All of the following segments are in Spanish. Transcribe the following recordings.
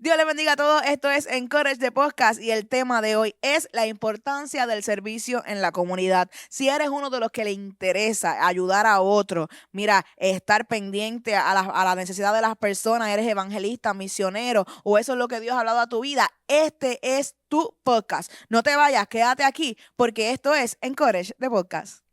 Dios les bendiga a todos. Esto es Encourage de Podcast y el tema de hoy es la importancia del servicio en la comunidad. Si eres uno de los que le interesa ayudar a otro, mira, estar pendiente a la necesidad de las personas, eres evangelista, misionero o eso es lo que Dios ha hablado a tu vida, este es tu podcast. No te vayas, quédate aquí porque esto es Encourage de Podcast.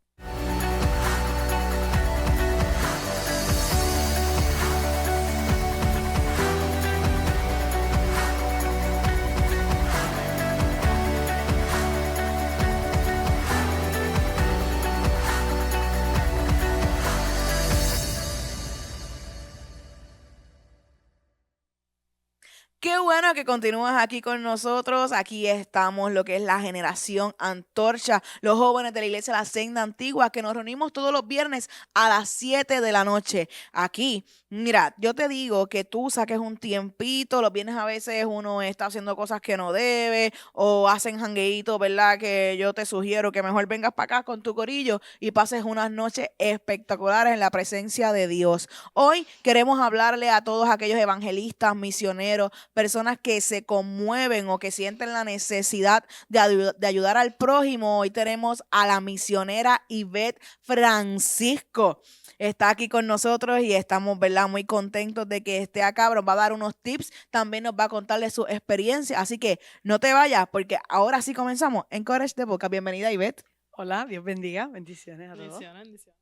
Qué bueno que continúas aquí con nosotros. Aquí estamos, lo que es la generación Antorcha, los jóvenes de la iglesia La Senda Antigua, que nos reunimos todos los viernes a las 7 de la noche. Aquí, mira, yo te digo que tú saques un tiempito, los viernes a veces uno está haciendo cosas que no debe o hacen jangueíto, ¿verdad? Que yo te sugiero que mejor vengas para acá con tu corillo y pases unas noches espectaculares en la presencia de Dios. Hoy queremos hablarle a todos aquellos evangelistas, misioneros, personas que se conmueven o que sienten la necesidad de ayudar al prójimo. Hoy tenemos a la misionera Ivette Francisco. Está aquí con nosotros y estamos, ¿verdad?, muy contentos de que esté acá. Nos va a dar unos tips, también nos va a contar de su experiencia. Así que no te vayas porque ahora sí comenzamos. Encourage the Boca. Bienvenida, Ivette. Hola, Dios bendiga, bendiciones a todos. Bendiciones.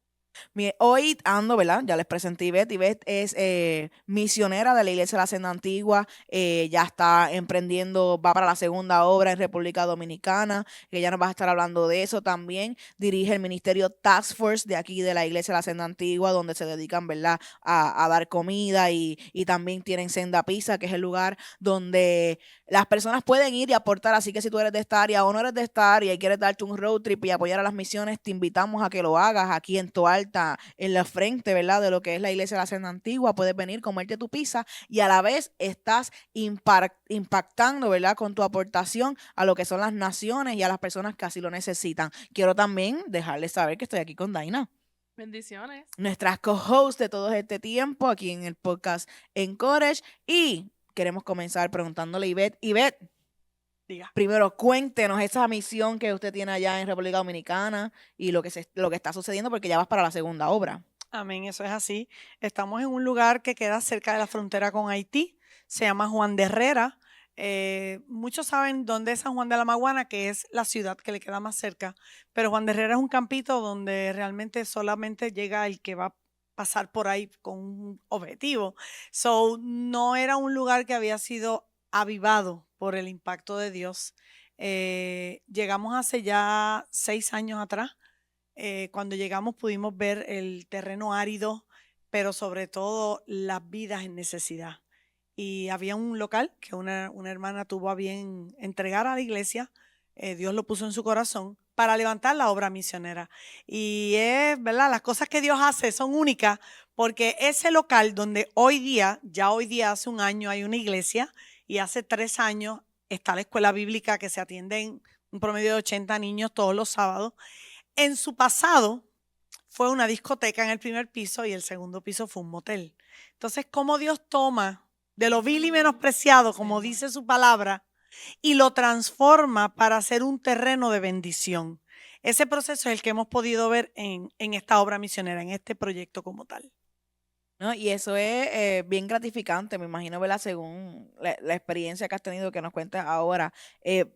Hoy ando, ¿verdad? Ya les presenté a Ivette. Ivette es misionera de la Iglesia de la Senda Antigua. Ya está emprendiendo, va para la segunda obra en República Dominicana. Ella nos va a estar hablando de eso también. Dirige el ministerio Task Force de aquí de la Iglesia de la Senda Antigua, donde se dedican, ¿verdad?, a dar comida y también tienen Senda Pizza, que es el lugar donde las personas pueden ir y aportar. Así que si tú eres de esta área o no eres de esta área y quieres darte un road trip y apoyar a las misiones, te invitamos a que lo hagas aquí en Toalta, en la frente, ¿verdad?, de lo que es la iglesia de la Senda Antigua. Puedes venir, comerte tu pizza y a la vez estás impactando, ¿verdad?, con tu aportación a lo que son las naciones y a las personas que así lo necesitan. Quiero también dejarles saber que estoy aquí con Daina, Bendiciones. nuestras co-hosts de todo este tiempo aquí en el podcast Encourage, y queremos comenzar preguntándole a Ivette. Ivette, Diga. primero cuéntenos esa misión que usted tiene allá en República Dominicana y lo que está sucediendo, porque ya vas para la segunda obra. Amén, eso es así. Estamos en un lugar que queda cerca de la frontera con Haití, se llama Juan de Herrera. Muchos saben dónde es San Juan de la Maguana, que es la ciudad que le queda más cerca, pero Juan de Herrera es un campito donde realmente solamente llega el que va a pasar por ahí con un objetivo. So, no era un lugar que había sido avivado por el impacto de Dios. Llegamos hace ya 6 años atrás. Cuando llegamos pudimos ver el terreno árido, pero sobre todo las vidas en necesidad. Y había un local que una hermana tuvo a bien entregar a la iglesia, Dios lo puso en su corazón para levantar la obra misionera. Y es, ¿verdad? Las cosas que Dios hace son únicas porque ese local donde ya hoy día hace un año hay una iglesia y hace 3 años está la escuela bíblica que se atienden un promedio de 80 niños todos los sábados. En su pasado fue una discoteca en el primer piso y el segundo piso fue un motel. Entonces, cómo Dios toma de lo vil y menospreciado, como dice su palabra, y lo transforma para hacer un terreno de bendición. Ese proceso es el que hemos podido ver en esta obra misionera, en este proyecto como tal. ¿No? Y eso es bien gratificante, me imagino, ¿verdad? Según la experiencia que has tenido, que nos cuentas ahora,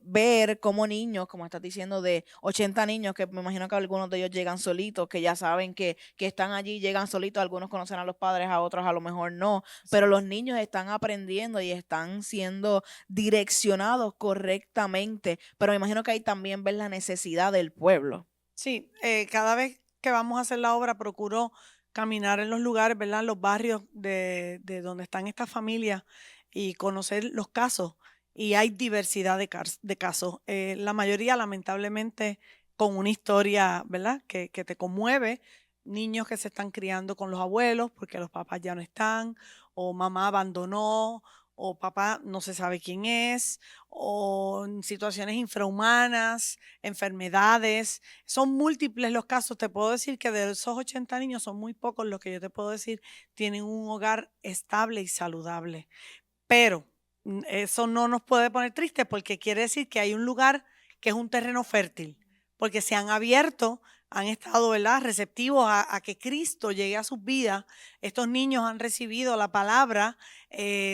ver cómo niños, como estás diciendo, de 80 niños, que me imagino que algunos de ellos llegan solitos, que ya saben que están allí, llegan solitos, algunos conocen a los padres, a otros a lo mejor no, pero los niños están aprendiendo y están siendo direccionados correctamente, pero me imagino que ahí también ves la necesidad del pueblo. Sí, cada vez que vamos a hacer la obra procuro caminar en los lugares, ¿verdad? Los barrios de donde están estas familias y conocer los casos. Y hay diversidad de casos. La mayoría, lamentablemente, con una historia, ¿verdad? Que te conmueve. Niños que se están criando con los abuelos porque los papás ya no están, o mamá abandonó, o papá no se sabe quién es, o en situaciones infrahumanas, enfermedades. Son múltiples los casos. Te puedo decir que de esos 80 niños son muy pocos los que yo te puedo decir tienen un hogar estable y saludable. Pero Eso no nos puede poner tristes porque quiere decir que hay un lugar que es un terreno fértil, porque se han abierto, han estado, ¿verdad?, receptivos a que Cristo llegue a sus vidas. Estos niños han recibido la palabra,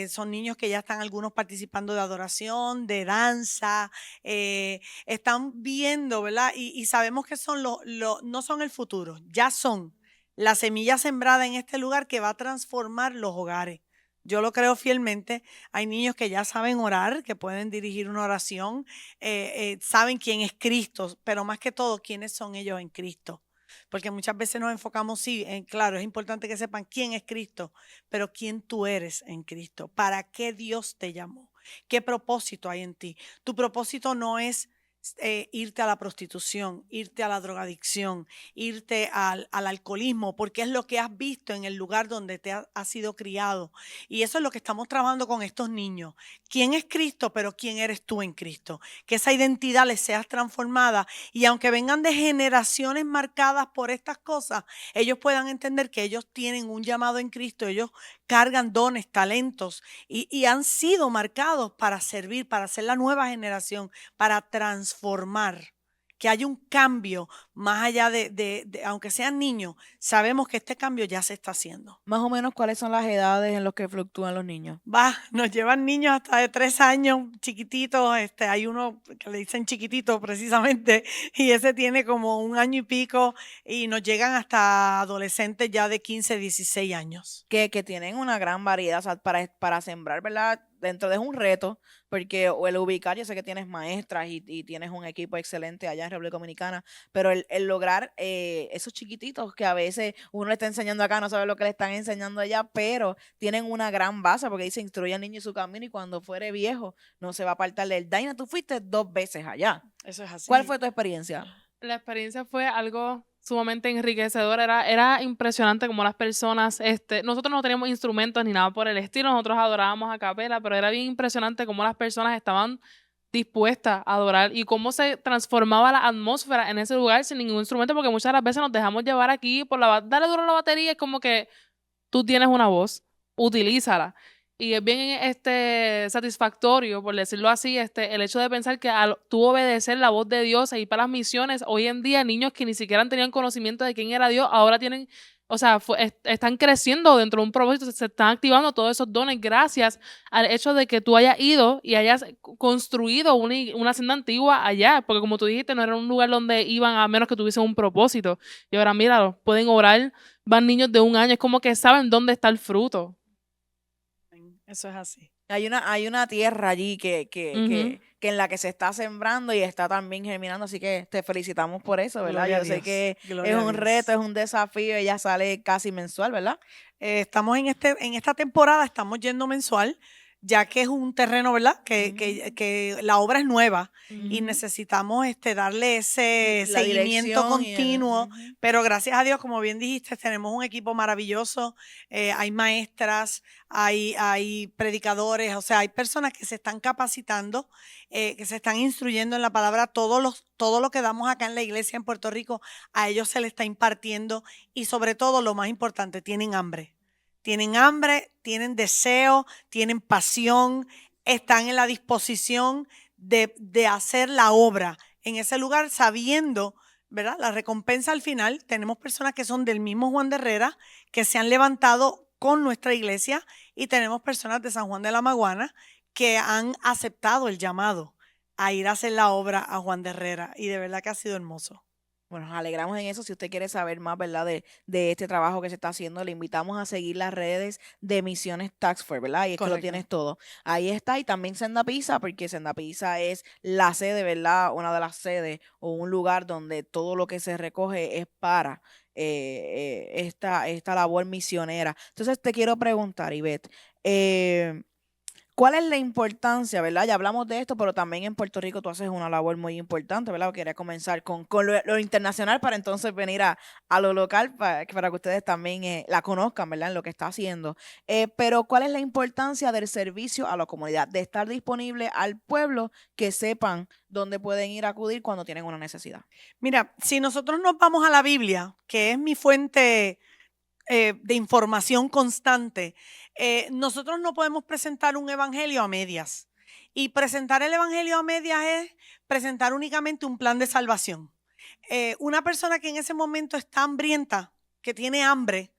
son niños que ya están algunos participando de adoración, de danza, están viendo, ¿verdad? Y sabemos que son no son el futuro, ya son la semilla sembrada en este lugar que va a transformar los hogares. Yo lo creo fielmente. Hay niños que ya saben orar, que pueden dirigir una oración, saben quién es Cristo, pero más que todo, quiénes son ellos en Cristo. Porque muchas veces nos enfocamos, sí, claro, es importante que sepan quién es Cristo, pero quién tú eres en Cristo, para qué Dios te llamó, qué propósito hay en ti. Tu propósito no es irte a la prostitución, irte a la drogadicción, irte al alcoholismo, porque es lo que has visto en el lugar donde has sido criado. Y eso es lo que estamos trabajando con estos niños. ¿Quién es Cristo, pero quién eres tú en Cristo? Que esa identidad les sea transformada y aunque vengan de generaciones marcadas por estas cosas, ellos puedan entender que ellos tienen un llamado en Cristo, ellos cargan dones, talentos y han sido marcados para servir, para ser la nueva generación, para transformar, que haya un cambio más allá aunque sean niños, sabemos que este cambio ya se está haciendo. Más o menos, ¿cuáles son las edades en las que fluctúan los niños? Nos llevan niños hasta de 3 años, chiquititos, hay uno que le dicen chiquitito precisamente, y ese tiene como 1 año y pico, y nos llegan hasta adolescentes ya de 15, 16 años. Que tienen una gran variedad, o sea, para sembrar, ¿verdad? Dentro de un reto, porque o el ubicar, yo sé que tienes maestras y tienes un equipo excelente allá en República Dominicana, pero el lograr esos chiquititos que a veces uno le está enseñando acá, no sabe lo que le están enseñando allá, pero tienen una gran base, porque dice, instruye al niño en su camino y cuando fuere viejo no se va a apartar del Daina, tú fuiste 2 veces allá. Eso es así. ¿Cuál fue tu experiencia? La experiencia fue algo sumamente enriquecedora, era impresionante como las personas, nosotros no teníamos instrumentos ni nada por el estilo, nosotros adorábamos a capela, pero era bien impresionante cómo las personas estaban dispuestas a adorar y cómo se transformaba la atmósfera en ese lugar sin ningún instrumento, porque muchas de las veces nos dejamos llevar aquí por dale duro a la batería, es como que tú tienes una voz, utilízala. Y es bien satisfactorio, por decirlo así, el hecho de pensar que al tú obedecer la voz de Dios e ir para las misiones, hoy en día niños que ni siquiera tenían conocimiento de quién era Dios, ahora tienen, o sea, están creciendo dentro de un propósito, se están activando todos esos dones gracias al hecho de que tú hayas ido y hayas construido una hacienda antigua allá, porque como tú dijiste, no era un lugar donde iban a menos que tuviesen un propósito. Y ahora míralo, pueden orar, van niños de 1 año, es como que saben dónde está el fruto. Eso es así. Hay una tierra allí que Ujú. en la que se está sembrando y está también germinando, así que te felicitamos por eso, ¿verdad? Gloria a Yo sé Dios, que gloria es a un Dios. reto, es un desafío, ella sale casi mensual, ¿verdad? Estamos en esta temporada, estamos yendo mensual, ya que es un terreno, ¿verdad? Que la obra es nueva y Ujú. necesitamos darle ese La seguimiento dirección y continuo. ujú. Pero gracias a Dios, como bien dijiste, tenemos un equipo maravilloso, hay maestras, hay predicadores, o sea, hay personas que se están capacitando, que se están instruyendo en la palabra. Todo lo que damos acá en la iglesia en Puerto Rico, a ellos se les está impartiendo y sobre todo, lo más importante, tienen hambre. Tienen hambre, tienen deseo, tienen pasión, están en la disposición de hacer la obra en ese lugar sabiendo, ¿verdad? La recompensa al final. Tenemos personas que son del mismo Juan de Herrera que se han levantado con nuestra iglesia y tenemos personas de San Juan de la Maguana que han aceptado el llamado a ir a hacer la obra a Juan de Herrera y de verdad que ha sido hermoso. Bueno, nos alegramos en eso. Si usted quiere saber más, ¿verdad? De este trabajo que se está haciendo, le invitamos a seguir las redes de Misiones Tax Force, ¿verdad? Y es que lo Correcto. tienes todo. Ahí está. Y también Senda Pizza, porque Senda Pizza es la sede, ¿verdad? Una de las sedes o un lugar donde todo lo que se recoge es para esta labor misionera. Entonces te quiero preguntar, Ivette, ¿cuál es la importancia, verdad? Ya hablamos de esto, pero también en Puerto Rico tú haces una labor muy importante, ¿verdad? Quería comenzar con lo internacional para entonces venir a lo local para que ustedes también la conozcan, ¿verdad? En lo que está haciendo. Pero ¿cuál es la importancia del servicio a la comunidad? De estar disponible al pueblo, que sepan dónde pueden ir a acudir cuando tienen una necesidad. Mira, si nosotros nos vamos a la Biblia, que es mi fuente de información constante, nosotros no podemos presentar un evangelio a medias. Y presentar el evangelio a medias es presentar únicamente un plan de salvación. Una persona que en ese momento está hambrienta, que tiene hambre,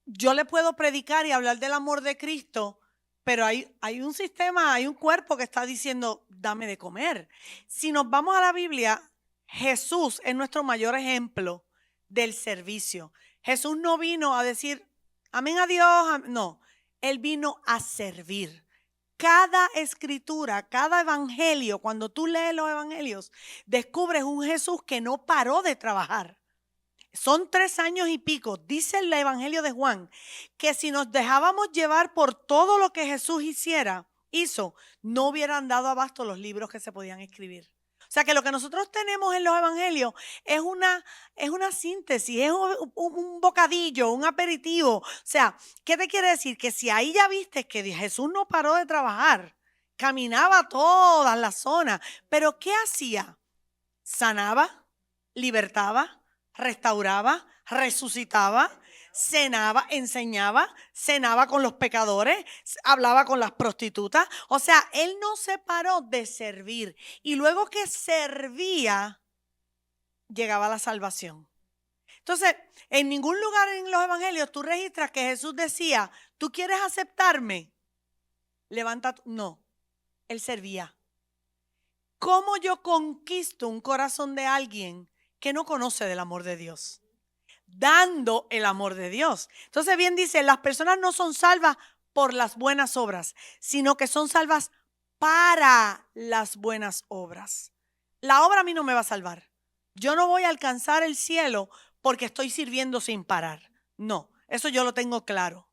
yo le puedo predicar y hablar del amor de Cristo, pero hay un sistema, hay un cuerpo que está diciendo, dame de comer. Si nos vamos a la Biblia, Jesús es nuestro mayor ejemplo del servicio. Jesús no vino a decir, amén a Dios, no, Él vino a servir. Cada escritura, cada evangelio, cuando tú lees los evangelios, descubres un Jesús que no paró de trabajar. Son 3 años y pico, dice el evangelio de Juan, que si nos dejábamos llevar por todo lo que Jesús hizo, no hubieran dado abasto los libros que se podían escribir. O sea que lo que nosotros tenemos en los evangelios es una síntesis, es un bocadillo, un aperitivo. O sea, ¿qué te quiere decir? Que si ahí ya viste que Jesús no paró de trabajar, caminaba todas las zonas, pero ¿qué hacía? Sanaba, libertaba, restauraba, resucitaba, cenaba, enseñaba, cenaba con los pecadores, hablaba con las prostitutas. O sea, Él no se paró de servir. Y luego que servía, llegaba la salvación. Entonces, en ningún lugar en los evangelios tú registras que Jesús decía, ¿tú quieres aceptarme? Levanta no, Él servía. ¿Cómo yo conquisto un corazón de alguien que no conoce del amor de Dios? Dando el amor de Dios. Entonces bien dice, las personas no son salvas por las buenas obras, sino que son salvas para las buenas obras. La obra a mí no me va a salvar. Yo no voy a alcanzar el cielo porque estoy sirviendo sin parar. No, eso yo lo tengo claro.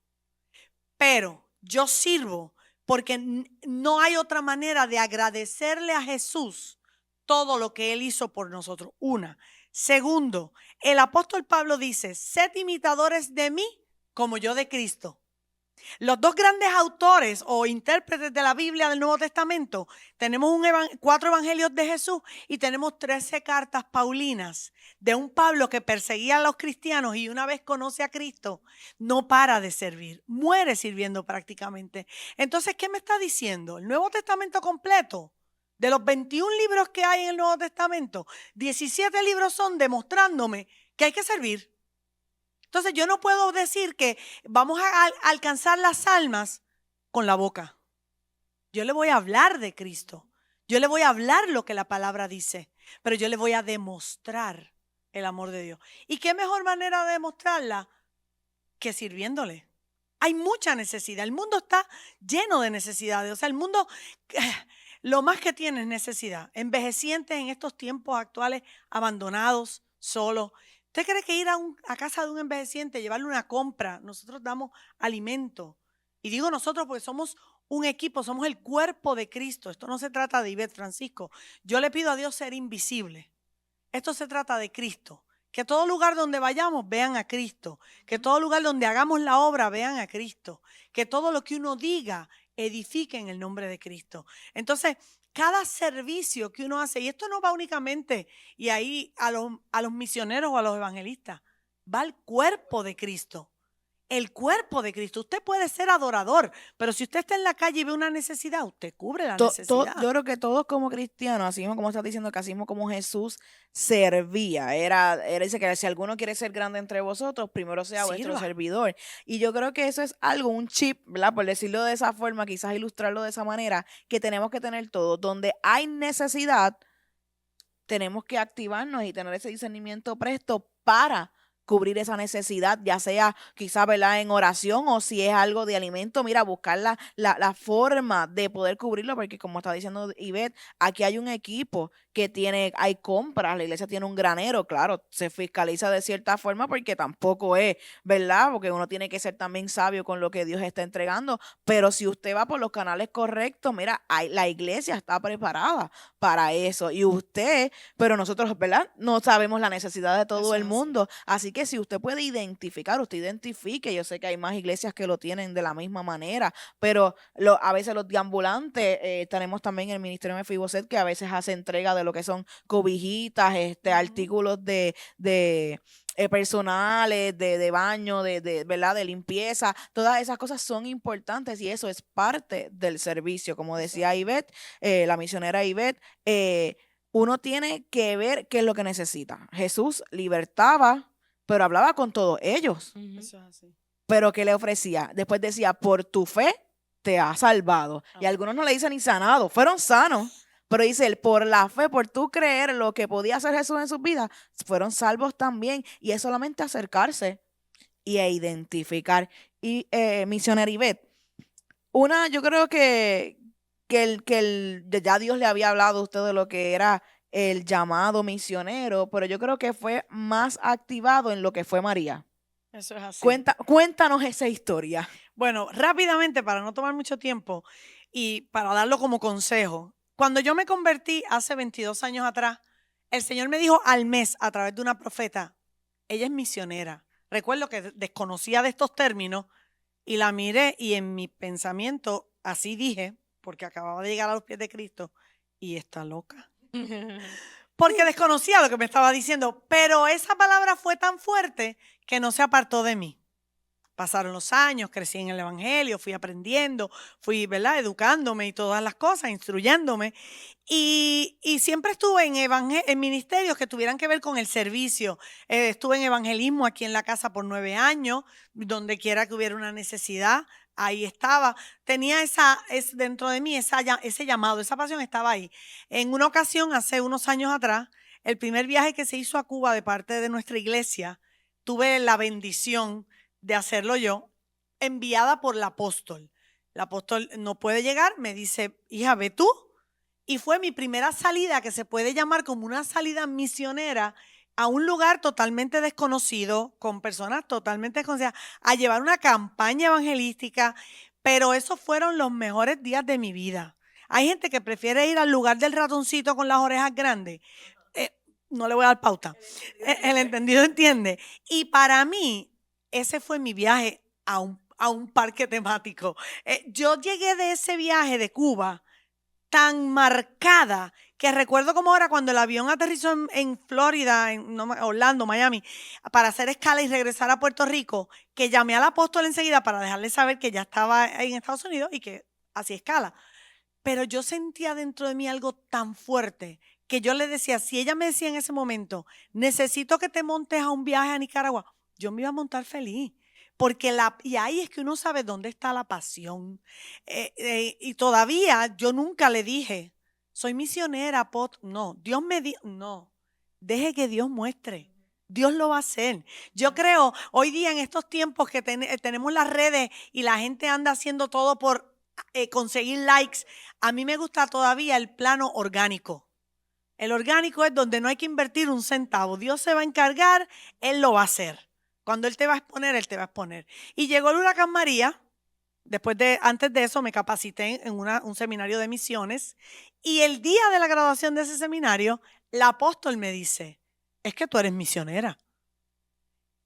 Pero yo sirvo porque no hay otra manera de agradecerle a Jesús todo lo que Él hizo por nosotros. Una. Segundo, el apóstol Pablo dice, sed imitadores de mí como yo de Cristo. Los dos grandes autores o intérpretes de la Biblia del Nuevo Testamento, tenemos 4 evangelios de Jesús y tenemos 13 cartas paulinas de un Pablo que perseguía a los cristianos y una vez conoce a Cristo, no para de servir, muere sirviendo prácticamente. Entonces, ¿qué me está diciendo? El Nuevo Testamento completo, de los 21 libros que hay en el Nuevo Testamento, 17 libros son demostrándome que hay que servir. Entonces yo no puedo decir que vamos a alcanzar las almas con la boca. Yo le voy a hablar de Cristo. Yo le voy a hablar lo que la palabra dice, pero yo le voy a demostrar el amor de Dios. ¿Y qué mejor manera de demostrarla que sirviéndole? Hay mucha necesidad. El mundo está lleno de necesidades. O sea, el mundo lo más que tiene es necesidad. Envejecientes en estos tiempos actuales, abandonados, solos. ¿Usted cree que ir a casa de un envejeciente, llevarle una compra? Nosotros damos alimento. Y digo nosotros porque somos un equipo, somos el cuerpo de Cristo. Esto no se trata de Ivette, Francisco. Yo le pido a Dios ser invisible. Esto se trata de Cristo. Que todo lugar donde vayamos vean a Cristo. Que todo lugar donde hagamos la obra vean a Cristo. Que todo lo que uno diga edifique en el nombre de Cristo. Entonces, cada servicio que uno hace, y esto no va únicamente y ahí a los misioneros o a los evangelistas, va al cuerpo de Cristo. El cuerpo de Cristo. Usted puede ser adorador, pero si usted está en la calle y ve una necesidad, usted cubre la necesidad. Yo creo que todos como cristianos, así mismo como estás diciendo, que así mismo como Jesús servía. Era dice que si alguno quiere ser grande entre vosotros, primero sea vuestro Sirva. servidor. Y yo creo que eso es algo, un chip, ¿verdad? Por decirlo de esa forma, quizás ilustrarlo de esa manera, que tenemos que tener todos. Donde hay necesidad, tenemos que activarnos y tener ese discernimiento presto para cubrir esa necesidad, ya sea quizás, ¿verdad?, en oración o si es algo de alimento, mira, buscar la forma de poder cubrirlo, porque como está diciendo Ivette, aquí hay un equipo que hay compras, la iglesia tiene un granero, claro, se fiscaliza de cierta forma porque tampoco es, ¿verdad?, porque uno tiene que ser también sabio con lo que Dios está entregando, pero si usted va por los canales correctos, mira, la iglesia está preparada para eso, y usted, pero nosotros, ¿verdad?, no sabemos la necesidad de todo el mundo, así que si usted puede identificar, usted identifique. Yo sé que hay más iglesias que lo tienen de la misma manera, pero a veces los deambulantes, tenemos también el Ministerio Mefiboset que a veces hace entrega de lo que son cobijitas, artículos de personales, de baño, ¿verdad? De limpieza, todas esas cosas son importantes y eso es parte del servicio. Como decía Ivette, la misionera Ivette, uno tiene que ver qué es lo que necesita. Jesús libertaba, pero hablaba con todos ellos. Ujú. Eso es así. Pero ¿qué le ofrecía? Después decía, por tu fe te ha salvado. Y Amén. algunos no le dicen ni sanado, fueron sanos. Pero dice él, por la fe, por tú creer lo que podía hacer Jesús en sus vidas, fueron salvos también. Y es solamente acercarse y a identificar. Y misionera Ivette, yo creo que ya Dios le había hablado a usted de lo que era el llamado misionero, pero yo creo que fue más activado en lo que fue María. Eso es así. Cuéntanos esa historia. Bueno, rápidamente, para no tomar mucho tiempo y para darlo como consejo, cuando yo me convertí hace 22 años atrás, el Señor me dijo al mes a través de una profeta, ella es misionera. Recuerdo que desconocía de estos términos y la miré y en mi pensamiento así dije, porque acababa de llegar a los pies de Cristo, y está loca. Porque desconocía lo que me estaba diciendo, pero esa palabra fue tan fuerte que no se apartó de mí. Pasaron los años, crecí en el Evangelio, fui aprendiendo, fui, ¿verdad?, educándome y todas las cosas, instruyéndome. Y siempre estuve en ministerios que tuvieran que ver con el servicio. Estuve en evangelismo aquí en la casa por 9 años, donde quiera que hubiera una necesidad, ahí estaba. Tenía dentro de mí ese llamado, esa pasión estaba ahí. En una ocasión, hace unos años atrás, el primer viaje que se hizo a Cuba de parte de nuestra iglesia, tuve la bendición de hacerlo yo, enviada por el apóstol. El apóstol no puede llegar, me dice, hija, ve tú. Y fue mi primera salida, que se puede llamar como una salida misionera, a un lugar totalmente desconocido, con personas totalmente desconocidas, a llevar una campaña evangelística, pero esos fueron los mejores días de mi vida. Hay gente que prefiere ir al lugar del ratoncito con las orejas grandes. No le voy a dar pauta. El entendido entiende. Y para mí, ese fue mi viaje a un parque temático. Yo llegué de ese viaje de Cuba tan marcada que recuerdo como ahora cuando el avión aterrizó en Florida, Orlando, Miami, para hacer escala y regresar a Puerto Rico, que llamé al apóstol enseguida para dejarle saber que ya estaba en Estados Unidos y que hacía escala. Pero yo sentía dentro de mí algo tan fuerte que yo le decía, si ella me decía en ese momento, necesito que te montes a un viaje a Nicaragua, yo me iba a montar feliz. Porque y ahí es que uno sabe dónde está la pasión. Y todavía yo nunca le dije, soy misionera, no, Dios me dijo, no, deje que Dios muestre. Dios lo va a hacer. Yo creo, hoy día en estos tiempos que tenemos las redes y la gente anda haciendo todo por conseguir likes, a mí me gusta todavía el plano orgánico. El orgánico es donde no hay que invertir un centavo. Dios se va a encargar, Él lo va a hacer. Cuando Él te va a exponer, Él te va a exponer. Y llegó el huracán María. Antes de eso me capacité en un seminario de misiones. Y el día de la graduación de ese seminario, el apóstol me dice, es que tú eres misionera.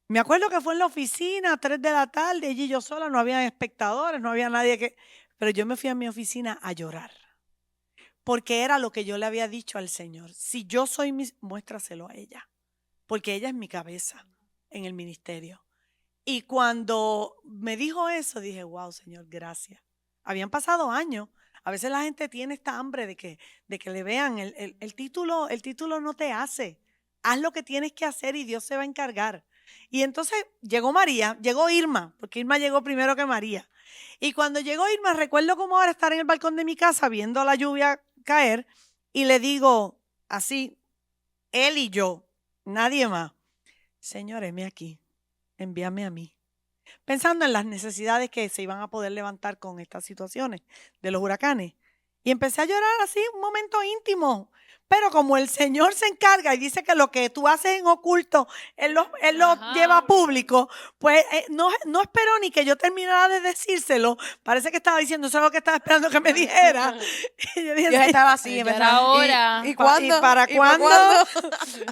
Me acuerdo que fue en la oficina, 3 de la tarde, allí yo sola, no había espectadores, no había nadie que... Pero yo me fui a mi oficina a llorar. Porque era lo que yo le había dicho al Señor. Si yo soy muéstraselo a ella. Porque ella es mi cabeza en el ministerio. Y cuando me dijo eso, dije, wow, Señor, gracias. Habían pasado años. A veces la gente tiene esta hambre de que le vean. El título no te hace. Haz lo que tienes que hacer y Dios se va a encargar. Y entonces llegó Irma, porque Irma llegó primero que María. Y cuando llegó Irma, recuerdo como ahora estar en el balcón de mi casa viendo la lluvia caer y le digo así, él y yo, nadie más, Señor, heme aquí, envíame a mí. Pensando en las necesidades que se iban a poder levantar con estas situaciones de los huracanes. Y empecé a llorar así, un momento íntimo. Pero como el Señor se encarga y dice que lo que tú haces en oculto, Él lo lleva a público, pues no esperó ni que yo terminara de decírselo. Parece que estaba diciendo, eso es lo que estaba esperando que me dijera. Y yo dije, Yo estaba así, Ya me era hora. ¿Y cuándo? ¿Y para ¿Y cuándo? cuándo?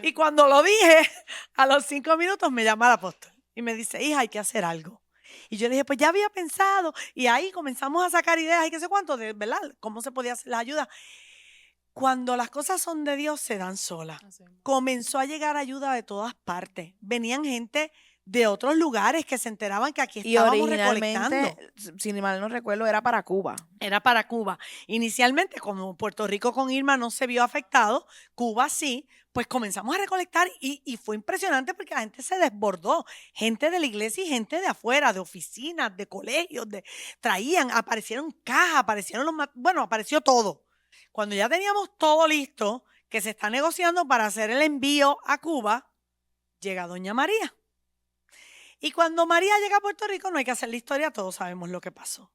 Y cuando lo dije, a los 5 minutos me llama el apóstol y me dice, hija, hay que hacer algo. Y yo le dije, pues ya había pensado. Y ahí comenzamos a sacar ideas y qué sé cuánto, de verdad, cómo se podía hacer la ayuda. Cuando las cosas son de Dios, se dan solas. Así mismo. Comenzó a llegar ayuda de todas partes. Venían gente de otros lugares que se enteraban que aquí Y estábamos recolectando. originalmente, si mal no recuerdo, era para Cuba. Era para Cuba. Inicialmente, como Puerto Rico con Irma no se vio afectado, Cuba sí, pues comenzamos a recolectar y fue impresionante porque la gente se desbordó. Gente de la iglesia y gente de afuera, de oficinas, de colegios, traían, aparecieron cajas, apareció todo. Cuando ya teníamos todo listo, que se está negociando para hacer el envío a Cuba, llega doña María. Y cuando María llega a Puerto Rico, no hay que hacer la historia, todos sabemos lo que pasó.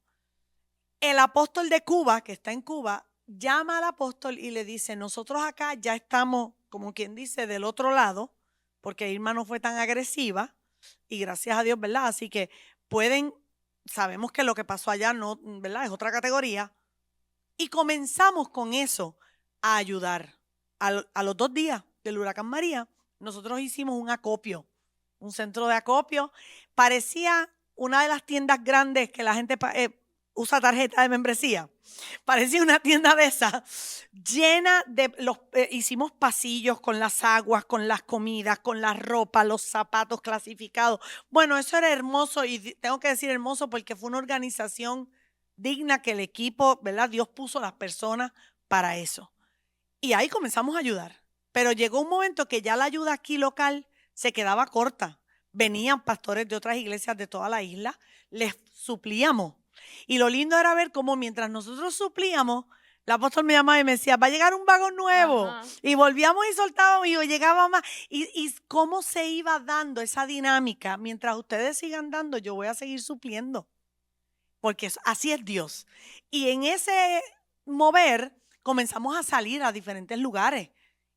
El apóstol de Cuba, que está en Cuba, llama al apóstol y le dice, nosotros acá ya estamos, como quien dice, del otro lado, porque Irma no fue tan agresiva, y gracias a Dios, ¿verdad? Así que sabemos que lo que pasó allá no, ¿verdad? Es otra categoría. Y comenzamos con eso a ayudar. A los 2 días del huracán María, nosotros hicimos un acopio, un centro de acopio. Parecía una de las tiendas grandes que la gente usa tarjeta de membresía. Parecía una tienda de esas, llena de hicimos pasillos con las aguas, con las comidas, con la ropa, los zapatos clasificados. Bueno, eso era hermoso y tengo que decir hermoso porque fue una organización digna que el equipo, ¿verdad? Dios puso las personas para eso. Y ahí comenzamos a ayudar. Pero llegó un momento que ya la ayuda aquí local se quedaba corta. Venían pastores de otras iglesias de toda la isla, les suplíamos. Y lo lindo era ver cómo mientras nosotros suplíamos, el apóstol me llamaba y me decía, va a llegar un vagón nuevo. Ajá. Y volvíamos y soltábamos y llegaba más. Y cómo se iba dando esa dinámica. Mientras ustedes sigan dando, yo voy a seguir supliendo. Porque así es Dios. Y en ese mover comenzamos a salir a diferentes lugares.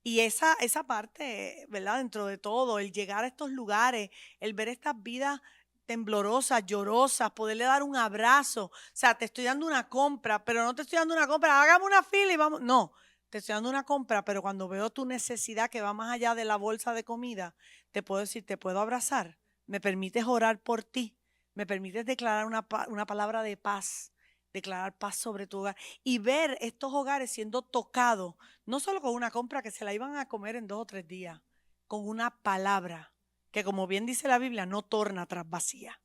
Y esa parte, ¿verdad? Dentro de todo, el llegar a estos lugares, el ver estas vidas temblorosas, llorosas, poderle dar un abrazo. O sea, te estoy dando una compra, pero no te estoy dando una compra, hagamos una fila y vamos. No, te estoy dando una compra, pero cuando veo tu necesidad que va más allá de la bolsa de comida, te puedo decir, te puedo abrazar, me permites orar por ti, me permites declarar una palabra de paz, declarar paz sobre tu hogar y ver estos hogares siendo tocados, no solo con una compra que se la iban a comer en 2 o 3 días, con una palabra que, como bien dice la Biblia, no torna atrás vacía.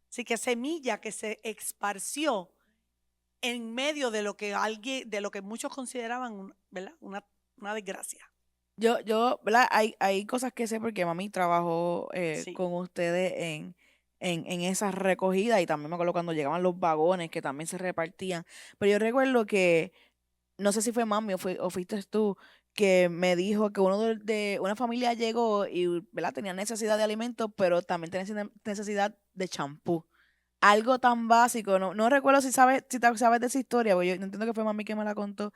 Así que semilla que se esparció en medio de lo que muchos consideraban, ¿verdad? Una desgracia. ¿Verdad? Hay cosas que sé porque mami trabajó Sí. con ustedes en esa recogida y también me acuerdo cuando llegaban los vagones que también se repartían. Pero yo recuerdo que, no sé si fue mami o fuiste tú, que me dijo que uno de una familia llegó y, ¿verdad? Tenía necesidad de alimentos, pero también tenía necesidad de champú. Algo tan básico, no recuerdo si sabes de esa historia, porque yo entiendo que fue mami que me la contó,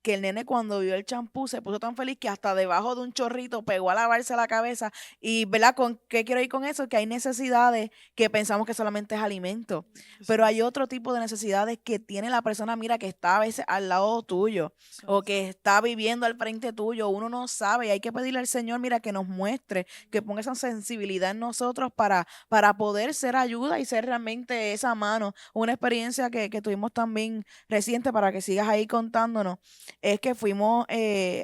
que el nene cuando vio el champú se puso tan feliz que hasta debajo de un chorrito pegó a lavarse la cabeza. Y, ¿verdad? ¿Con qué quiero ir con eso? Que hay necesidades que pensamos que solamente es alimento, pero hay otro tipo de necesidades que tiene la persona, mira, que está a veces al lado tuyo o que está viviendo al frente tuyo. Uno no sabe y hay que pedirle al Señor, mira, que nos muestre, que ponga esa sensibilidad en nosotros para poder ser ayuda y ser realmente esa mano. Una experiencia que tuvimos también reciente para que sigas ahí contándonos. Es que fuimos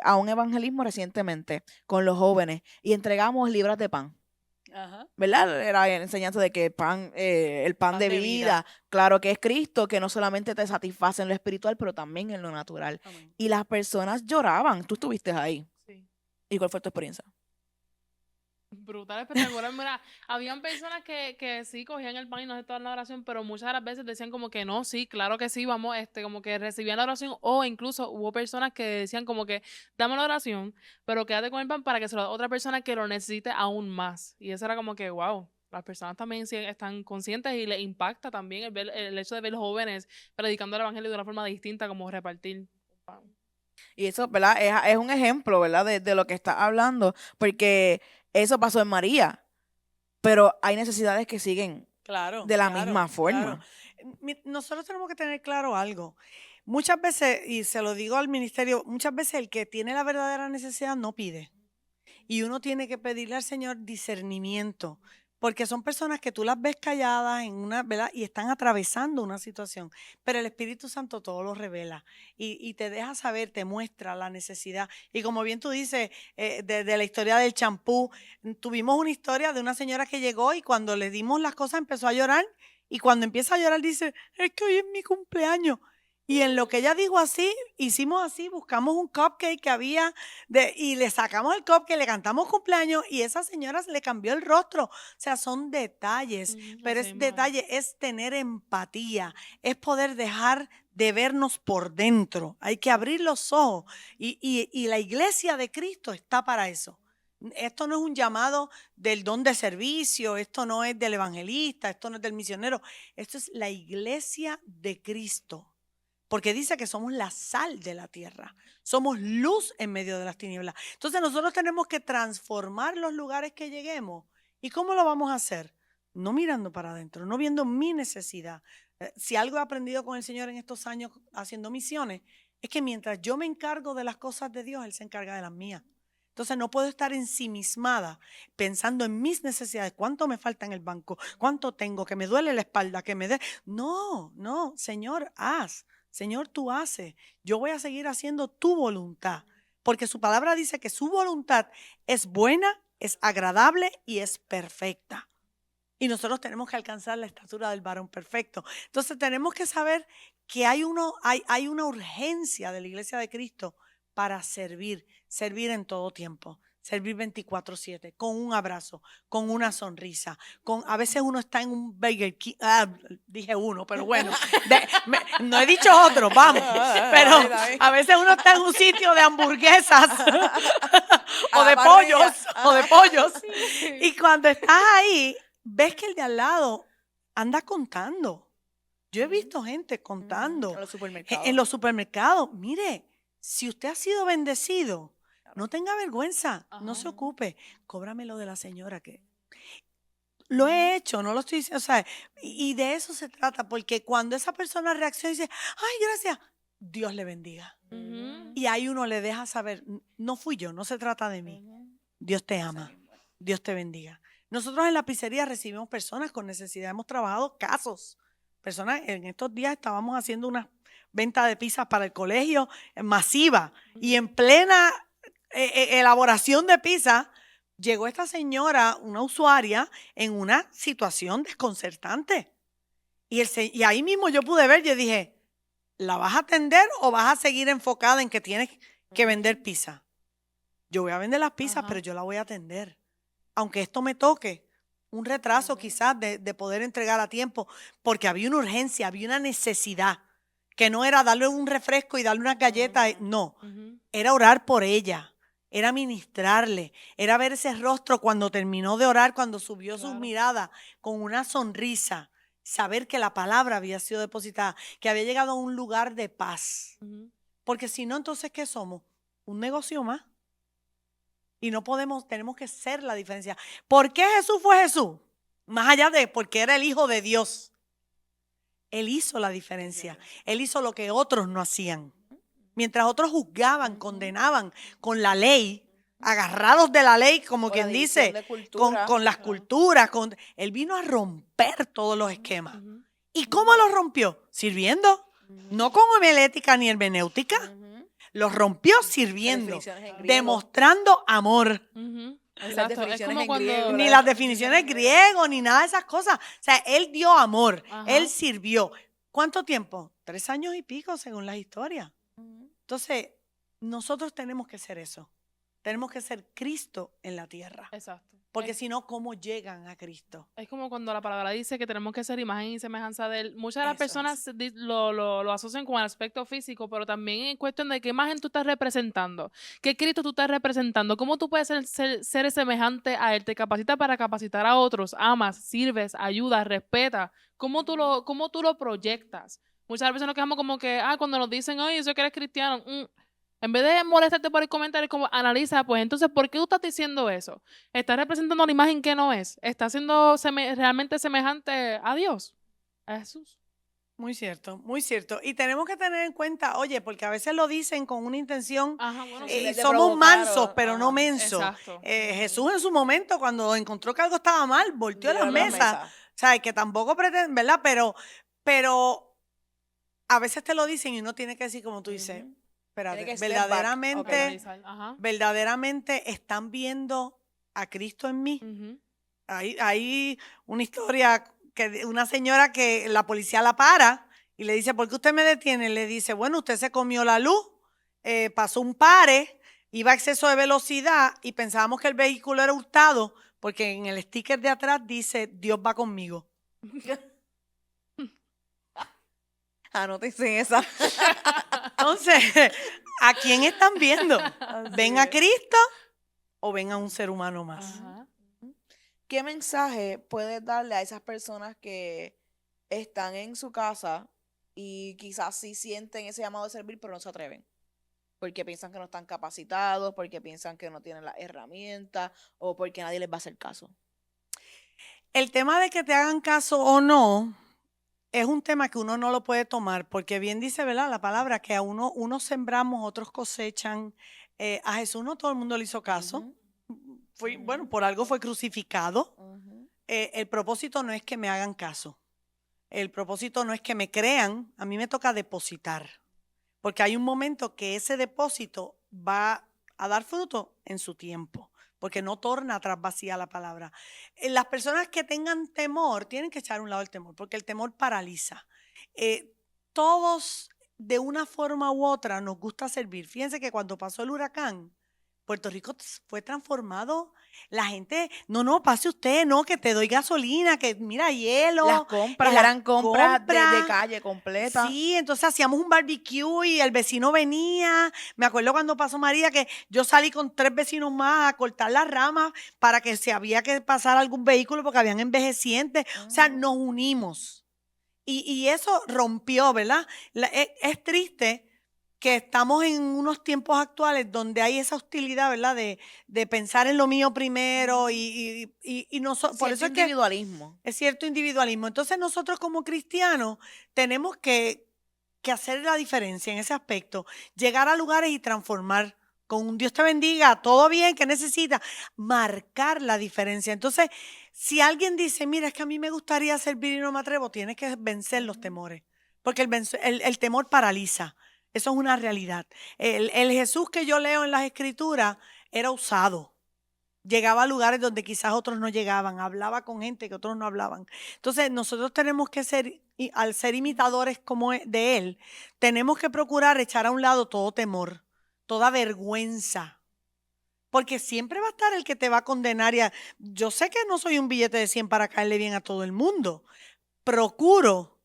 a un evangelismo recientemente con los jóvenes y entregamos libras de pan. Ajá. ¿Verdad? Era la enseñanza de que el pan de vida, claro que es Cristo, que no solamente te satisface en lo espiritual, pero también en lo natural. Amén. Y las personas lloraban. Tú estuviste ahí. Sí. ¿Y cuál fue tu experiencia? Brutal, espectacular. Mira, habían personas que sí cogían el pan y no aceptaban la oración, pero muchas de las veces decían como que no, sí, claro que sí, vamos, como que recibían la oración, o incluso hubo personas que decían como que dame la oración, pero quédate con el pan para que se lo dé a otra persona que lo necesite aún más. Y eso era como que, wow, las personas también sí están conscientes y les impacta también el hecho de ver jóvenes predicando el evangelio de una forma distinta, como repartir pan. Y eso, ¿verdad? Es un ejemplo, ¿verdad? De lo que estás hablando, porque eso pasó en María, pero hay necesidades que siguen Claro, de la claro, misma forma. claro. Nosotros tenemos que tener claro algo. Muchas veces, y se lo digo al ministerio, muchas veces el que tiene la verdadera necesidad no pide. Y uno tiene que pedirle al Señor discernimiento Porque son personas que tú las ves calladas ¿verdad? Y están atravesando una situación, pero el Espíritu Santo todo lo revela y te deja saber, te muestra la necesidad. Y como bien tú dices, de la historia del champú, tuvimos una historia de una señora que llegó y cuando le dimos las cosas empezó a llorar y cuando empieza a llorar dice, es que hoy es mi cumpleaños. Y en lo que ella dijo así, hicimos así, buscamos un cupcake que había y le sacamos el cupcake, le cantamos cumpleaños y esa señora se le cambió el rostro. O sea, son detalles, pero Así es mismo es. detalle, es tener empatía, es poder dejar de vernos por dentro. Hay que abrir los ojos y la iglesia de Cristo está para eso. Esto no es un llamado del don de servicio, esto no es del evangelista, esto no es del misionero, esto es la iglesia de Cristo. Porque dice que somos la sal de la tierra, somos luz en medio de las tinieblas. Entonces nosotros tenemos que transformar los lugares que lleguemos. ¿Y cómo lo vamos a hacer? No mirando para adentro, no viendo mi necesidad. Si algo he aprendido con el Señor en estos años haciendo misiones, es que mientras yo me encargo de las cosas de Dios, Él se encarga de las mías. Entonces no puedo estar ensimismada pensando en mis necesidades, cuánto me falta en el banco, cuánto tengo, que me duele la espalda, que me dé. No, Señor, haz. Señor, tú haces. Yo voy a seguir haciendo tu voluntad. Porque su palabra dice que su voluntad es buena, es agradable y es perfecta. Y nosotros tenemos que alcanzar la estatura del varón perfecto. Entonces tenemos que saber que hay una urgencia de la iglesia de Cristo para servir en todo tiempo. Servir 24/7, con un abrazo, con una sonrisa. A veces uno está en un Burger King, dije uno, pero bueno, no he dicho otro, vamos. Pero a veces uno está en un sitio de hamburguesas o de pollos. Y cuando estás ahí, ves que el de al lado anda contando. Yo he visto gente contando En los supermercados. en los supermercados. Mire, si usted ha sido bendecido, no tenga vergüenza, no se ocupe. Cóbrame lo de la señora que lo he hecho, no lo estoy diciendo, o sea, y de eso se trata, porque cuando esa persona reacciona y dice, ay, gracias, Dios le bendiga. Y ahí uno le deja saber, no fui yo, no se trata de mí. Dios te ama, Dios te bendiga. Nosotros en la pizzería recibimos personas con necesidad, hemos trabajado casos. Personas, en estos días estábamos haciendo una venta de pizzas para el colegio masiva y en plena elaboración de pizza, llegó esta señora, una usuaria, en una situación desconcertante. Y ahí mismo yo pude ver, yo dije, ¿la vas a atender o vas a seguir enfocada en que tienes que vender pizza? Yo voy a vender las pizzas, pero yo la voy a atender. Aunque esto me toque un retraso quizás de poder entregar a tiempo, porque había una urgencia, había una necesidad, que no era darle un refresco y darle unas galletas, no, era orar por ella. Era ministrarle, era ver ese rostro cuando terminó de orar, cuando subió sus miradas con una sonrisa, saber que la palabra había sido depositada, que había llegado a un lugar de paz. Porque si no, entonces, ¿qué somos? Un negocio más. Y no podemos, tenemos que ser la diferencia. ¿Por qué Jesús fue Jesús? Más allá de porque era el Hijo de Dios. Él hizo la diferencia. Él hizo lo que otros no hacían. Mientras otros juzgaban, condenaban con la ley, agarrados de la ley, como quien dice, con las culturas. Él vino a romper todos los esquemas. ¿Y cómo los rompió? Sirviendo. No con homilética ni hermenéutica. Los rompió sirviendo, demostrando amor. Exacto. Es como cuando... Ni las definiciones griego, ni nada de esas cosas. O sea, él dio amor, él sirvió. ¿Cuánto tiempo? 3 años y pico, según las historias. Entonces, nosotros tenemos que ser eso. Tenemos que ser Cristo en la tierra. Exacto. Porque si no, ¿cómo llegan a Cristo? Es como cuando la palabra dice que tenemos que ser imagen y semejanza de Él. Muchas de las personas lo asocian con el aspecto físico, pero también en cuestión de qué imagen tú estás representando, qué Cristo tú estás representando, cómo tú puedes ser semejante a Él, te capacita para capacitar a otros, amas, sirves, ayudas, respetas, cómo tú lo proyectas. Muchas veces nos quejamos como que, cuando nos dicen, oye, eso que eres cristiano, en vez de molestarte por el comentario, como analiza, pues entonces, ¿por qué tú estás diciendo eso? ¿Estás representando una imagen que no es? ¿Estás siendo realmente semejante a Dios? A Jesús. Muy cierto, muy cierto. Y tenemos que tener en cuenta, oye, porque a veces lo dicen con una intención, Ajá, bueno, Sí, sí. de somos provocar mansos, pero no ajá, mensos. Exacto. Jesús en su momento, cuando encontró que algo estaba mal, volteó las Dio la mesas. mesa. O sea, que tampoco pretende, ¿verdad? Pero a veces te lo dicen y uno tiene que decir, como tú dices, Ujú. espérate, que step back. Ok. Analizar, ajá. verdaderamente están viendo a Cristo en mí. Ujú. Hay una historia que una señora que la policía la para y le dice, ¿por qué usted me detiene? Le dice, bueno, usted se comió la luz, pasó un pare, iba a exceso de velocidad y pensábamos que el vehículo era hurtado porque en el sticker de atrás dice, Dios va conmigo. Anótense esa. Entonces, ¿a quién están viendo? Así ¿Ven a es. Cristo o ven a un ser humano más? Ajá. ¿Qué mensaje puedes darle a esas personas que están en su casa y quizás sí sienten ese llamado de servir, pero no se atreven? Porque piensan que no están capacitados, porque piensan que no tienen las herramientas o porque nadie les va a hacer caso. El tema de que te hagan caso o no es un tema que uno no lo puede tomar, porque bien dice, ¿verdad? La palabra que a unos sembramos, otros cosechan. A Jesús no todo el mundo le hizo caso. Bueno, por algo fue crucificado. Ujú. El propósito no es que me hagan caso. El propósito no es que me crean. A mí me toca depositar. Porque hay un momento que ese depósito va a dar fruto en su tiempo, porque no torna atrás vacía la palabra. Las personas que tengan temor tienen que echar a un lado el temor, porque el temor paraliza. Todos de una forma u otra nos gusta servir. Fíjense que cuando pasó el huracán, Puerto Rico fue transformado. La gente, no, pase usted, no, que te doy gasolina, que mira, hielo. Las compras las eran compras de compras. calle completa. Sí, entonces hacíamos un barbecue y el vecino venía. Me acuerdo cuando pasó María que yo salí con 3 vecinos más a cortar las ramas para que si había que pasar algún vehículo porque habían envejecientes. O sea, nos unimos. Y eso rompió, ¿verdad? Es triste que estamos en unos tiempos actuales donde hay esa hostilidad, ¿verdad? De pensar en lo mío primero y por eso es que individualismo. es cierto individualismo. Entonces nosotros como cristianos tenemos que hacer la diferencia en ese aspecto, llegar a lugares y transformar con un Dios te bendiga, todo bien, ¿qué necesita? Marcar la diferencia. Entonces, si alguien dice, mira, es que a mí me gustaría servir y no me atrevo, tienes que vencer los temores, porque el temor paraliza. Eso es una realidad. El Jesús que yo leo en las Escrituras era usado. Llegaba a lugares donde quizás otros no llegaban, hablaba con gente que otros no hablaban. Entonces, nosotros tenemos que ser, al ser imitadores como de Él, tenemos que procurar echar a un lado todo temor, toda vergüenza, porque siempre va a estar el que te va a condenar. Yo sé que no soy un billete de 100 para caerle bien a todo el mundo. Procuro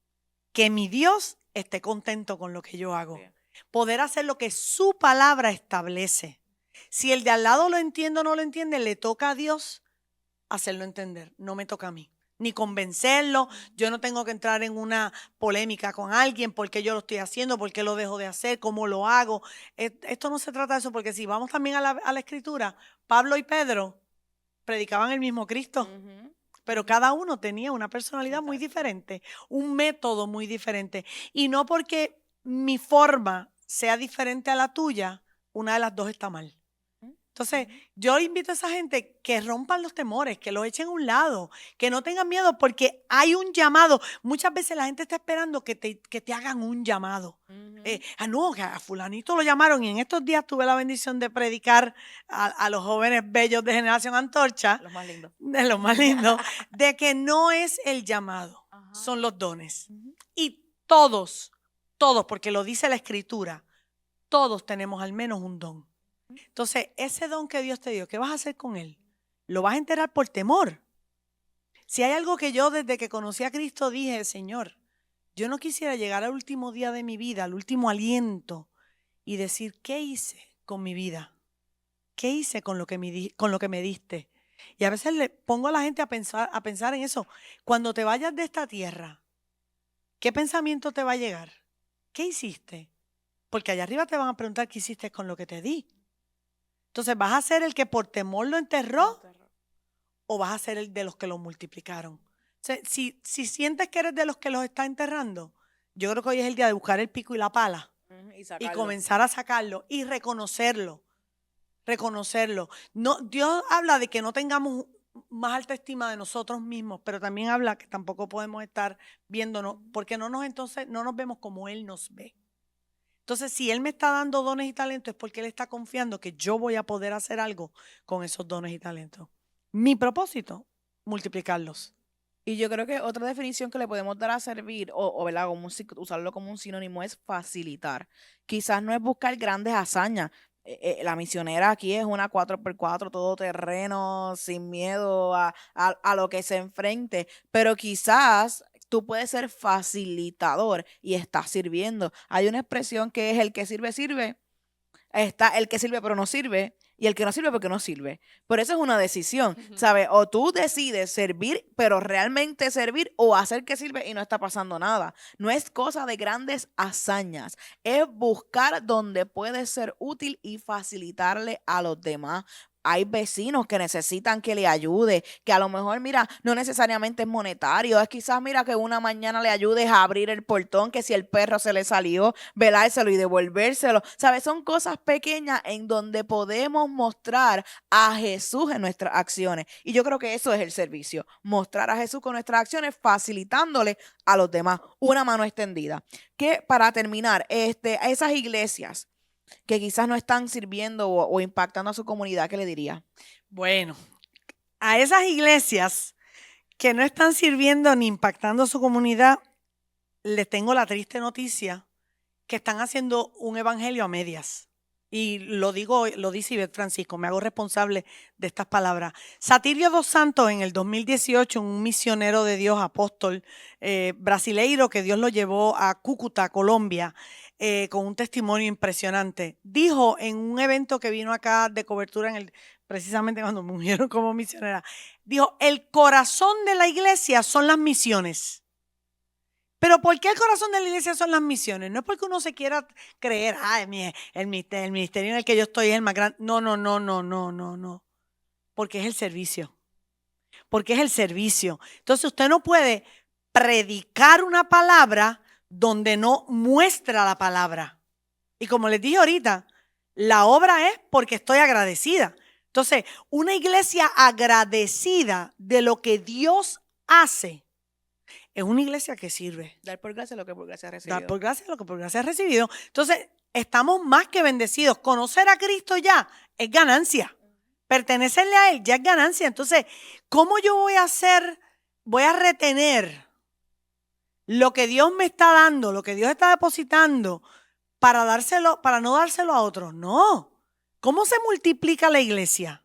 que mi Dios esté contento con lo que yo hago. Bien. Poder hacer lo que su palabra establece. Si el de al lado lo entiende o no lo entiende, le toca a Dios hacerlo entender, no me toca a mí. Ni convencerlo, yo no tengo que entrar en una polémica con alguien, por qué yo lo estoy haciendo, por qué lo dejo de hacer, cómo lo hago. Esto no se trata de eso, porque si vamos también a la Escritura, Pablo y Pedro predicaban el mismo Cristo, Ujú. pero cada uno tenía una personalidad muy diferente, un método muy diferente. Y no porque mi forma sea diferente a la tuya, una de las dos está mal. Entonces, yo invito a esa gente que rompan los temores, que los echen a un lado, que no tengan miedo, porque hay un llamado. Muchas veces la gente está esperando que te hagan un llamado. No, que a fulanito lo llamaron y en estos días tuve la bendición de predicar a los jóvenes bellos de Generación Antorcha, Los más lindos. de lo más lindo, de que no es el llamado, Ajá. son los dones. Ujú. Y todos, porque lo dice la Escritura, todos tenemos al menos un don. Entonces, ese don que Dios te dio, ¿qué vas a hacer con él? ¿Lo vas a enterrar por temor? Si hay algo que yo desde que conocí a Cristo dije, Señor, yo no quisiera llegar al último día de mi vida, al último aliento y decir, ¿qué hice con mi vida? ¿Qué hice con lo que me diste? Y a veces le pongo a la gente a pensar en eso. Cuando te vayas de esta tierra, ¿qué pensamiento te va a llegar? ¿Qué hiciste? Porque allá arriba te van a preguntar qué hiciste con lo que te di. Entonces, ¿vas a ser el que por temor lo enterró o vas a ser el de los que lo multiplicaron? O sea, si sientes que eres de los que los está enterrando, Yo creo que hoy es el día de buscar el pico y la pala Y y sacarlo. comenzar a sacarlo y reconocerlo. No, Dios habla de que no tengamos más alta estima de nosotros mismos, pero también habla que tampoco podemos estar viéndonos, porque entonces no nos vemos como Él nos ve. Entonces, si Él me está dando dones y talentos, es porque Él está confiando que yo voy a poder hacer algo con esos dones y talentos. Mi propósito, multiplicarlos. Y yo creo que otra definición que le podemos dar a servir, ¿verdad? Usarlo como un sinónimo, es facilitar. Quizás no es buscar grandes hazañas. La misionera aquí es una 4x4, todoterreno, sin miedo a lo que se enfrente. Pero quizás tú puedes ser facilitador y estás sirviendo. Hay una expresión que es el que sirve, sirve. Está el que sirve pero no sirve y el que no sirve porque no sirve. Pero eso es una decisión, ¿sabes? O tú decides servir, pero realmente servir, o hacer que sirve y no está pasando nada. No es cosa de grandes hazañas, es buscar donde puede ser útil y facilitarle a los demás. Hay vecinos que necesitan que le ayude, que a lo mejor, mira, no necesariamente es monetario, es quizás, mira, que una mañana le ayudes a abrir el portón, que si el perro se le salió, velárselo y devolvérselo. ¿Sabes? Son cosas pequeñas en donde podemos mostrar a Jesús en nuestras acciones. Y yo creo que eso es el servicio, mostrar a Jesús con nuestras acciones, facilitándole a los demás una mano extendida. Que para terminar, esas iglesias que quizás no están sirviendo o impactando a su comunidad, ¿qué le diría? Bueno, a esas iglesias que no están sirviendo ni impactando a su comunidad, les tengo la triste noticia que están haciendo un evangelio a medias. Y lo dice Ivette Francisco, me hago responsable de estas palabras. Satirio dos Santos, en el 2018, un misionero de Dios, apóstol brasileiro, que Dios lo llevó a Cúcuta, Colombia, con un testimonio impresionante, dijo en un evento que vino acá de cobertura, precisamente cuando me unieron como misionera, dijo: el corazón de la iglesia son las misiones. Pero ¿por qué el corazón de la iglesia son las misiones? No es porque uno se quiera creer, el ministerio en el que yo estoy es el más grande. No. Porque es el servicio. Porque es el servicio. Entonces usted no puede predicar una palabra donde no muestra la palabra. Y como les dije ahorita, la obra es porque estoy agradecida. Entonces, una iglesia agradecida de lo que Dios hace es una iglesia que sirve. Dar por gracia lo que por gracia ha recibido. Dar por gracia lo que por gracia ha recibido. Entonces, estamos más que bendecidos. Conocer a Cristo ya es ganancia. Pertenecerle a Él ya es ganancia. Entonces, ¿cómo yo voy a retener lo que Dios me está dando, lo que Dios está depositando para no dárselo a otros? No. ¿Cómo se multiplica la iglesia?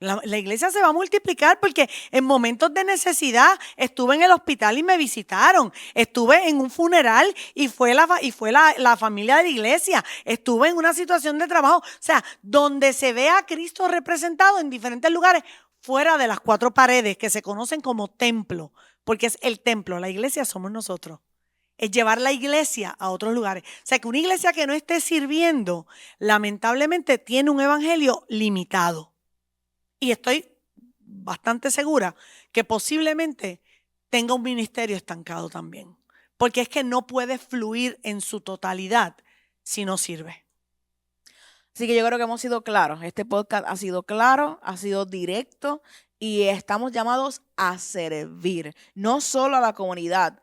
La iglesia se va a multiplicar porque en momentos de necesidad estuve en el hospital y me visitaron. Estuve en un funeral y fue la familia de la iglesia. Estuve en una situación de trabajo. O sea, donde se ve a Cristo representado en diferentes lugares, fuera de las 4 paredes que se conocen como templo, porque es el templo. La iglesia somos nosotros. Es llevar la iglesia a otros lugares. O sea, que una iglesia que no esté sirviendo, lamentablemente tiene un evangelio limitado. Y estoy bastante segura que posiblemente tenga un ministerio estancado también. Porque es que no puede fluir en su totalidad si no sirve. Así que yo creo que hemos sido claros. Este podcast ha sido claro, ha sido directo y estamos llamados a servir, no solo a la comunidad,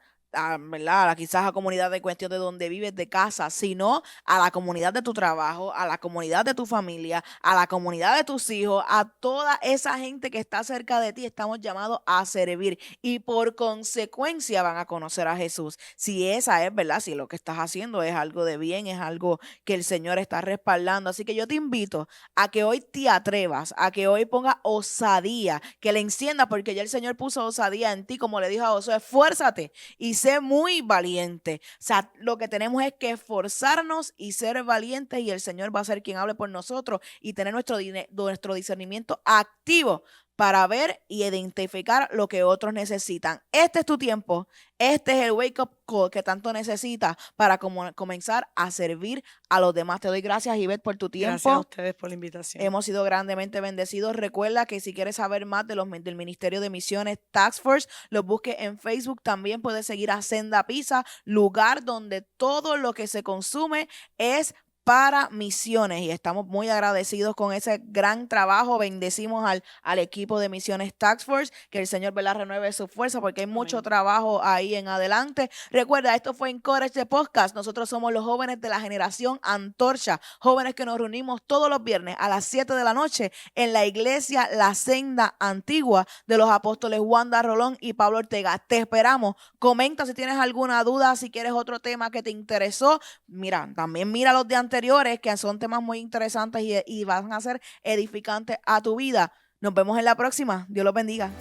¿verdad? Quizás a la comunidad de cuestión de donde vives, de casa, sino a la comunidad de tu trabajo, a la comunidad de tu familia, a la comunidad de tus hijos, a toda esa gente que está cerca de ti. Estamos llamados a servir y por consecuencia van a conocer a Jesús. Si esa es, ¿verdad? Si lo que estás haciendo es algo de bien, es algo que el Señor está respaldando. Así que yo te invito a que hoy te atrevas, a que hoy ponga osadía, que le encienda, porque ya el Señor puso osadía en ti, como le dijo a Josué: esfuérzate y sé muy valiente. O sea, lo que tenemos es que esforzarnos y ser valientes, y el Señor va a ser quien hable por nosotros y tener nuestro discernimiento activo para ver y identificar lo que otros necesitan. Este es tu tiempo. Este es el wake up call que tanto necesitas para comenzar a servir a los demás. Te doy gracias, Ivette, por tu tiempo. Gracias a ustedes por la invitación. Hemos sido grandemente bendecidos. Recuerda que si quieres saber más del Ministerio de Misiones Task Force, los busques en Facebook. También puedes seguir a Senda Pizza, lugar donde todo lo que se consume es para misiones, y estamos muy agradecidos con ese gran trabajo. Bendecimos al equipo de Misiones Task Force, que el Señor, ¿verdad?, renueve su fuerza, porque hay mucho trabajo ahí en adelante. Recuerda, esto fue Encourage the Podcast. Nosotros somos los jóvenes de la generación Antorcha, jóvenes que nos reunimos todos los viernes a las 7 de la noche en la iglesia La Senda Antigua de los apóstoles Wanda Rolón y Pablo Ortega. Te esperamos. Comenta si tienes alguna duda, si quieres otro tema que te interesó. Mira, también mira los de anteriores, que son temas muy interesantes y van a ser edificantes a tu vida. Nos vemos en la próxima. Dios los bendiga.